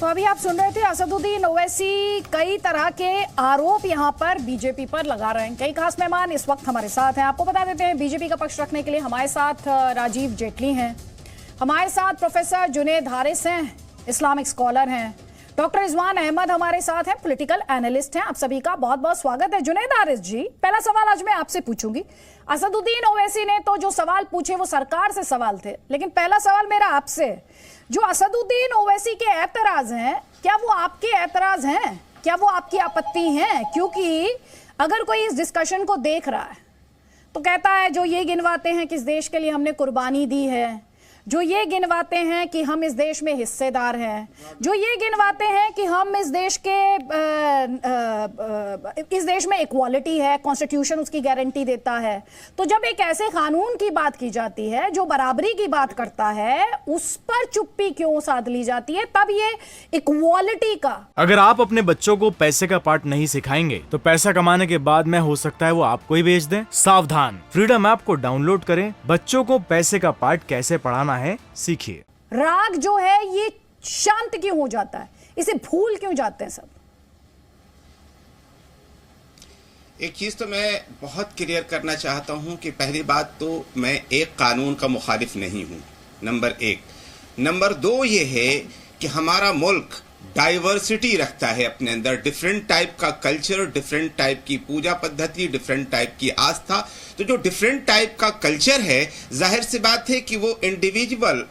तो अभी आप सुन रहे थे असदुद्दीन ओवैसी कई तरह के आरोप यहां पर बीजेपी पर लगा रहे हैं। कई खास मेहमान इस वक्त हमारे साथ हैं। आपको बता देते हैं बीजेपी का पक्ष रखने के लिए हमारे साथ राजीव जेटली हैं, हमारे साथ प्रोफेसर जुनैद हारिस हैं, इस्लामिक स्कॉलर हैं, डॉक्टर रिजवान अहमद हमारे साथ हैं, पॉलिटिकल एनालिस्ट हैं। आप सभी का बहुत बहुत स्वागत है। जुनैद हारिस जी, पहला सवाल आज मैं आपसे पूछूंगी। असदुद्दीन ओवैसी ने तो जो सवाल पूछे वो सरकार से सवाल थे, लेकिन पहला सवाल मेरा आपसे, जो असदुद्दीन ओवैसी के एतराज हैं, क्या वो आपके एतराज हैं? क्या वो आपकी आपत्ति हैं? क्योंकि अगर कोई इस डिस्कशन को देख रहा है तो कहता है जो ये गिनवाते हैं कि इस देश के लिए हमने कुर्बानी दी है, जो ये गिनवाते हैं कि हम इस देश में हिस्सेदार हैं, जो ये गिनवाते हैं कि हम इस देश के इस देश में इक्वालिटी है, कॉन्स्टिट्यूशन उसकी गारंटी देता है, तो जब एक ऐसे कानून की बात की जाती है जो बराबरी की बात करता है, उस पर चुप्पी क्यों साध ली जाती है? तब ये इक्वालिटी का, अगर आप अपने बच्चों को पैसे का पार्ट नहीं सिखाएंगे तो पैसा कमाने के बाद में हो सकता है वो आपको ही बेच दें। सावधान, फ्रीडम ऐप को डाउनलोड करें, बच्चों को पैसे का पार्ट कैसे पढ़ाना है सीखिए। राग जो है ये शांत क्यों हो जाता है? इसे भूल क्यों जाते हैं सब? एक चीज तो मैं बहुत क्लियर करना चाहता हूं कि पहली बात तो मैं एक कानून का मुखालिफ नहीं हूं, नंबर एक। नंबर दो ये है कि हमारा मुल्क डाइवर्सिटी रखता है अपने अंदर, डिफरेंट टाइप का कल्चर, डिफरेंट टाइप की पूजा पद्धति, डिफरेंट टाइप की आस्था। तो जो डिफरेंट टाइप का कल्चर है, जाहिर सी बात है कि वो इंडिविजुअल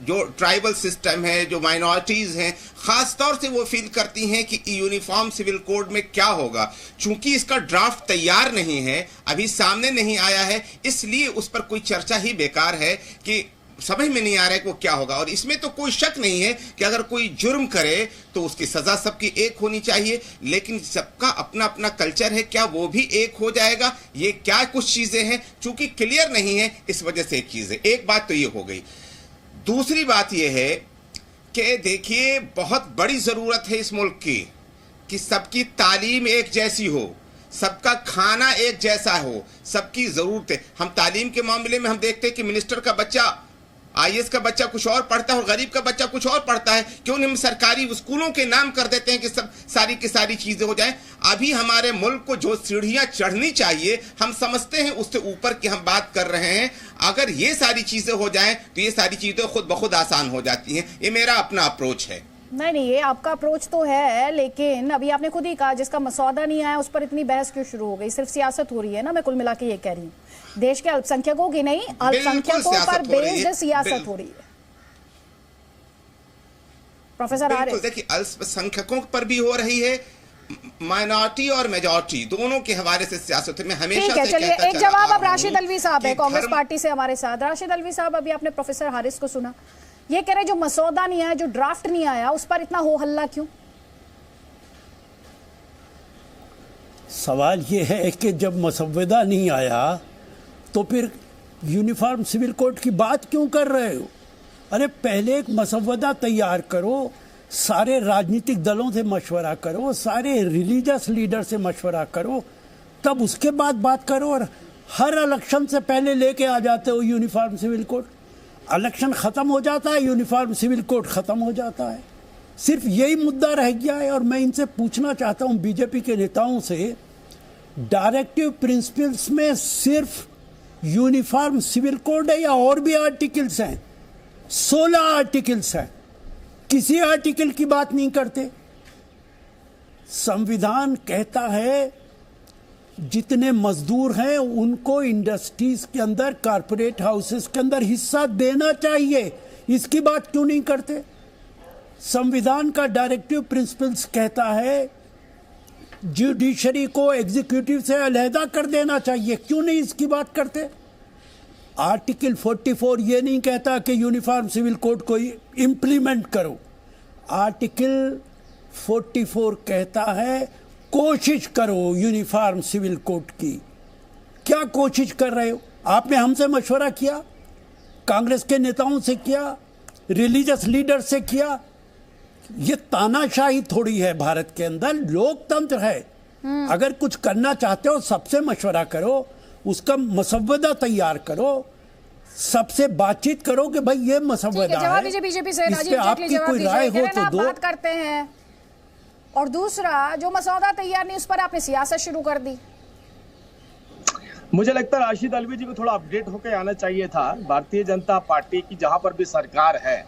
जो ट्राइबल सिस्टम है, जो माइनॉरिटीज हैं, खास तौर से वो फील करती हैं कि यूनिफॉर्म सिविल कोड में क्या होगा। चूंकि इसका ड्राफ्ट तैयार नहीं है, अभी सामने नहीं आया है, इसलिए उस पर कोई चर्चा ही बेकार है कि समझ में नहीं आ रहा है कि वो क्या होगा। और इसमें तो कोई शक नहीं है कि अगर कोई जुर्म करे तो उसकी सजा सबकी एक होनी चाहिए, लेकिन सबका अपना अपना कल्चर है, क्या वो भी एक हो जाएगा? ये क्या कुछ चीजें हैं, चूंकि क्लियर नहीं है, इस वजह से एक चीज है। एक बात तो ये हो गई। दूसरी बात ये है कि देखिए, बहुत बड़ी जरूरत है इस मुल्क की कि सबकी तालीम एक जैसी हो, सबका खाना एक जैसा हो, सबकी जरूरत है। हम तालीम के मामले में हम देखते हैं कि मिनिस्टर का बच्चा, आईएएस का बच्चा कुछ और पढ़ता है और गरीब का बच्चा कुछ और पढ़ता है। क्यों नहीं हम सरकारी स्कूलों के नाम कर देते हैं कि सब सारी की सारी चीजें हो जाएं? अभी हमारे मुल्क को जो सीढ़ियां चढ़नी चाहिए, हम समझते हैं उससे ऊपर की हम बात कर रहे हैं। अगर ये सारी चीजें हो जाएं तो ये सारी चीजें खुद ब खुद आसान हो जाती हैं। ये मेरा अपना अप्रोच है। नहीं, ये आपका अप्रोच तो है, लेकिन अभी आपने खुद ही कहा जिसका मसौदा नहीं आया उस पर इतनी बहस क्यों शुरू हो गई? सिर्फ सियासत हो रही है ना? मैं कुल मिला के ये कह रही हूँ, देश के अल्पसंख्यकों की नहीं, अल्पसंख्यकों पर बेस्ड सियासत हो रही है। प्रोफेसर हारिस, देखिए, अल्पसंख्यकों पर भी हो रही है, माइनॉरिटी और मेजॉरिटी दोनों के हवाले से सियासत में हमेशा ठीक है। चलिए, एक जवाब अब राशिद अलवी साहब है, कांग्रेस पार्टी से हमारे साथ। राशिद अलवी साहब, अभी आपने प्रोफेसर हारिस को सुना, ये कह रहे जो मसौदा नहीं आया, जो ड्राफ्ट नहीं आया, उस पर इतना हो हल्ला क्यों? सवाल ये है कि जब मसौदा नहीं आया तो फिर यूनिफॉर्म सिविल कोड की बात क्यों कर रहे हो? अरे पहले एक मसौदा तैयार करो, सारे राजनीतिक दलों से मशवरा करो, सारे रिलीजियस लीडर से मशवरा करो, तब उसके बाद बात करो। और हर इलेक्शन से पहले लेके आ जाते हो यूनिफॉर्म सिविल कोड। इलेक्शन ख़त्म हो जाता है, यूनिफॉर्म सिविल कोड ख़त्म हो जाता है। सिर्फ यही मुद्दा रह गया है। और मैं इनसे पूछना चाहता हूँ, बीजेपी के नेताओं से, डायरेक्टिव प्रिंसिपल्स में सिर्फ यूनिफॉर्म सिविल कोड है या और भी आर्टिकल्स हैं? 16 आर्टिकल्स हैं, किसी आर्टिकल की बात नहीं करते। संविधान कहता है जितने मजदूर हैं उनको इंडस्ट्रीज के अंदर, कारपोरेट हाउसेस के अंदर हिस्सा देना चाहिए, इसकी बात क्यों नहीं करते? संविधान का डायरेक्टिव प्रिंसिपल्स कहता है जुडिशरी को एग्जीक्यूटिव से अलहदा कर देना चाहिए, क्यों नहीं इसकी बात करते? आर्टिकल 44 ये नहीं कहता कि यूनिफॉर्म सिविल कोड को इम्प्लीमेंट करो। आर्टिकल 44 कहता है कोशिश करो यूनिफॉर्म सिविल कोड की। क्या कोशिश कर रहे हो? आपने हमसे मशवरा किया, कांग्रेस के नेताओं से किया, रिलीजियस लीडर से किया? ये तानाशाही थोड़ी है, भारत के अंदर लोकतंत्र है। अगर कुछ करना चाहते हो सबसे मशवरा करो, उसका मसौदा तैयार करो, सबसे बातचीत करो कि भाई ये ठीक मसवदा है, जवाब है, दीजिए बीजेपी से। इस राजीव पे जेटली आपकी जवाब कोई राय दीजिए। हो कह रहे हैं तो आप दो। बात करते हैं, और दूसरा जो मसौदा तैयार नहीं उस पर आपने सियासत शुरू कर दी। मुझे लगता है राशिद अलवी जी को थोड़ा अपडेट होकर आना चाहिए था। भारतीय जनता पार्टी की जहां पर भी सरकार है,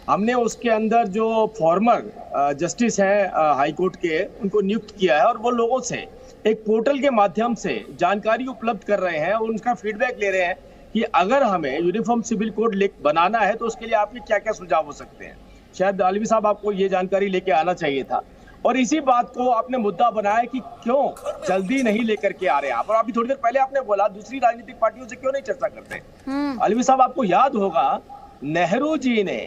हमने उसके अंदर जो फॉर्मर जस्टिस हैं हाई कोर्ट के, उनको नियुक्त किया है और वो लोगों से एक पोर्टल के माध्यम से जानकारी उपलब्ध कर रहे हैं और उनका फीडबैक ले रहे हैं कि अगर हमें यूनिफॉर्म सिविल कोड बनाना है तो उसके लिए आपके क्या क्या सुझाव हो सकते हैं। शायद अलवी साहब आपको ये जानकारी लेके आना चाहिए था, और इसी बात को आपने मुद्दा बनाया कि क्यों जल्दी नहीं लेकर के आ रहे हैं आप। और अभी थोड़ी देर पहले आपने बोला दूसरी राजनीतिक पार्टियों से क्यों नहीं चर्चा करते। अलवी साहब, आपको याद होगा नेहरू जी ने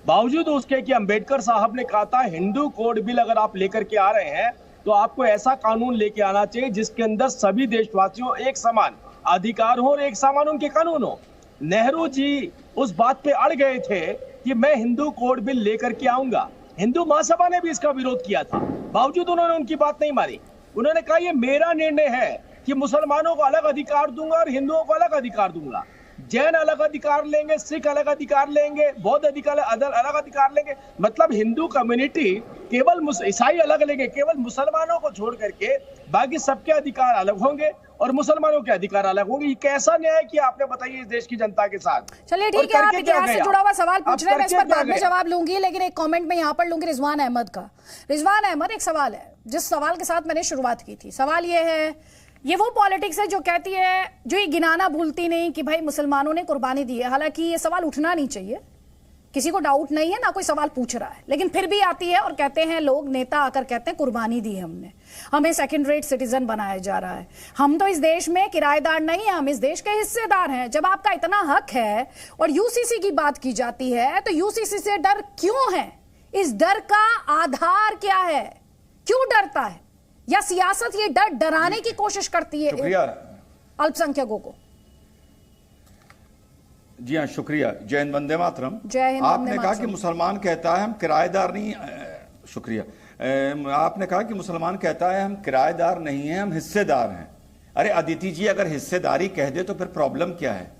बावजूद उसके कि अंबेडकर साहब ने कहा था हिंदू कोड बिल अगर आप लेकर के आ रहे हैं तो आपको ऐसा कानून लेके आना चाहिए जिसके अंदर सभी देशवासियों एक समान अधिकार हो और एक समान उनके कानून हो। नेहरू जी उस बात पे अड़ गए थे कि मैं हिंदू कोड बिल लेकर के आऊंगा। हिंदू महासभा ने भी इसका विरोध किया था, बावजूद उन्होंने उनकी बात नहीं मानी। उन्होंने कहा ये मेरा निर्णय है कि मुसलमानों को अलग अधिकार दूंगा और हिंदुओं को अलग अधिकार दूंगा। जैन अलग अधिकार लेंगे, सिख अलग अधिकार लेंगे, बौद्ध अधिकार अलग अधिकार लेंगे। मतलब हिंदू कम्युनिटी केवल ईसाई अलग लेंगे, केवल मुसलमानों को छोड़ करके बाकी सबके अधिकार अलग होंगे और मुसलमानों के अधिकार अलग होंगे। ये कैसा न्याय किया आपने, बताइए इस देश की जनता के साथ। चलिए ठीक है, आप इतिहास से जुड़ा हुआ सवाल पूछ रहे हैं, मैं इस पर बाद में जवाब लूंगी, लेकिन एक कमेंट में यहाँ पर लूंगी रिजवान अहमद का। रिजवान अहमद, एक सवाल है जिस सवाल के साथ मैंने शुरुआत की थी। सवाल ये है, ये वो पॉलिटिक्स है जो कहती है, जो ये गिनाना भूलती नहीं कि भाई मुसलमानों ने कुर्बानी दी है। हालांकि ये सवाल उठना नहीं चाहिए, किसी को डाउट नहीं है, ना कोई सवाल पूछ रहा है, लेकिन फिर भी आती है और कहते हैं लोग, नेता आकर कहते हैं कुर्बानी दी है हमने, हमें सेकंड रेट सिटीजन बनाया जा रहा है, हम तो इस देश में किराएदार नहीं है, हम इस देश के हिस्सेदार हैं। जब आपका इतना हक है और यूसीसी की बात की जाती है तो यूसीसी से डर क्यों है? इस डर का आधार क्या है? क्यों डरता है? या सियासत ये डर डराने की कोशिश करती है अल्पसंख्यकों को? जी हाँ, शुक्रिया। जय हिंद, वंदे मातरम। जय हिंद। आपने कहा कि मुसलमान कहता है हम किराएदार नहीं, शुक्रिया। आपने कहा कि मुसलमान कहता है हम किराएदार नहीं हैं, हम हिस्सेदार हैं। अरे अदिति जी, अगर हिस्सेदारी कह दे तो फिर प्रॉब्लम क्या है?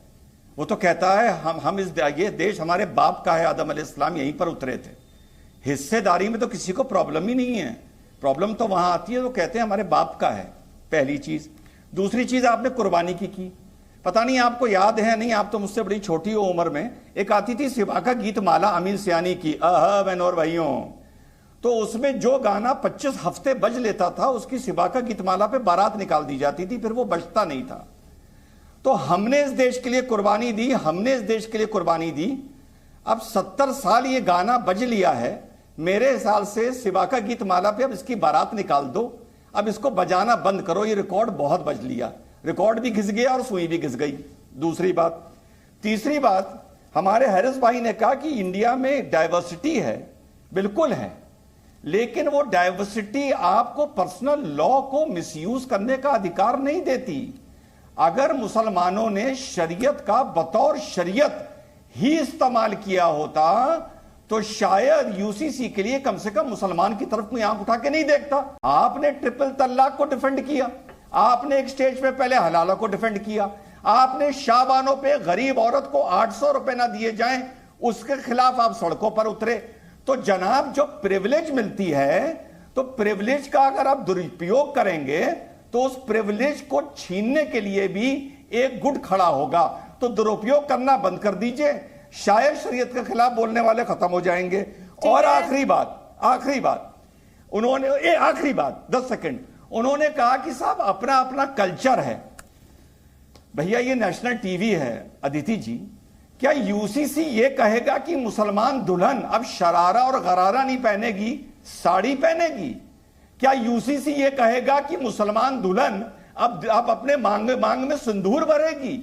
वो तो कहता है हम ये देश हमारे बाप का है, आदम अलैहिस्सलाम यहीं पर उतरे थे। हिस्सेदारी में तो किसी को प्रॉब्लम ही नहीं है। प्रॉब्लम तो वहां आती है, वो कहते हैं हमारे बाप का है, पहली चीज। दूसरी चीज, आपने कुर्बानी की। पता नहीं आपको याद है नहीं, आप तो मुझसे बड़ी छोटी हो उम्र में। एक आती थी सिवा का गीत माला अमीर सियानी की, बहन और भाइयों, तो उसमें जो गाना 25 हफ्ते बज लेता था उसकी सिवा का गीतमाला पे बारात निकाल दी जाती थी, फिर वो बजता नहीं था। तो हमने इस देश के लिए कुर्बानी दी, हमने इस देश के लिए कुर्बानी दी। अब 70 साल ये गाना बज लिया है, मेरे हिसाब से सिवा का गीतमाला पे अब इसकी बारात निकाल दो, अब इसको बजाना बंद करो। ये रिकॉर्ड बहुत बज लिया, रिकॉर्ड भी घिस गया और सुई भी घिस गई। दूसरी बात। तीसरी बात, हमारे हैरिस भाई ने कहा कि इंडिया में डाइवर्सिटी है, बिल्कुल है, लेकिन वो डाइवर्सिटी आपको पर्सनल लॉ को मिसयूज करने का अधिकार नहीं देती। अगर मुसलमानों ने शरीयत का बतौर शरीयत ही इस्तेमाल किया होता तो शायद यूसीसी के लिए कम से कम मुसलमान की तरफ कोई आंख उठा के नहीं देखता। आपने ट्रिपल तलाक को डिफेंड किया, आपने एक स्टेज पे पहले हलाला को डिफेंड किया, आपने शाबानों पे गरीब औरत को 800 रुपए ना दिए जाएं उसके खिलाफ आप सड़कों पर उतरे। तो जनाब, जो प्रिविलेज मिलती है, तो प्रिविलेज का अगर आप दुरुपयोग करेंगे तो उस प्रिविलेज को छीनने के लिए भी एक गुट खड़ा होगा। तो दुरुपयोग करना बंद कर दीजिए, शायद शरीयत के खिलाफ बोलने वाले खत्म हो जाएंगे। और आखिरी बात उन्होंने, आखिरी बात 10 सेकंड, उन्होंने कहा कि साहब अपना अपना कल्चर है। भैया ये नेशनल टीवी है अदिति जी, क्या यूसीसी ये कहेगा कि मुसलमान दुल्हन अब शरारा और गरारा नहीं पहनेगी, साड़ी पहनेगी? क्या यूसीसी ये कहेगा कि मुसलमान दुल्हन अब अपने मांग में सिंदूर भरेगी?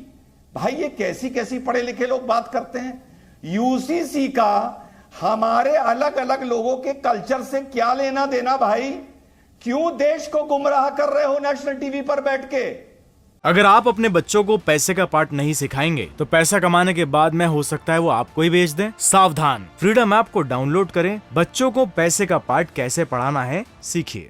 भाई ये कैसी कैसी पढ़े लिखे लोग बात करते हैं। यूसीसी का हमारे अलग अलग लोगों के कल्चर से क्या लेना देना भाई? क्यों देश को गुमराह कर रहे हो नेशनल टीवी पर बैठ के? अगर आप अपने बच्चों को पैसे का पार्ट नहीं सिखाएंगे तो पैसा कमाने के बाद में हो सकता है वो आपको ही बेच दें। सावधान, फ्रीडम ऐप को डाउनलोड करें, बच्चों को पैसे का पार्ट कैसे पढ़ाना है सीखिए।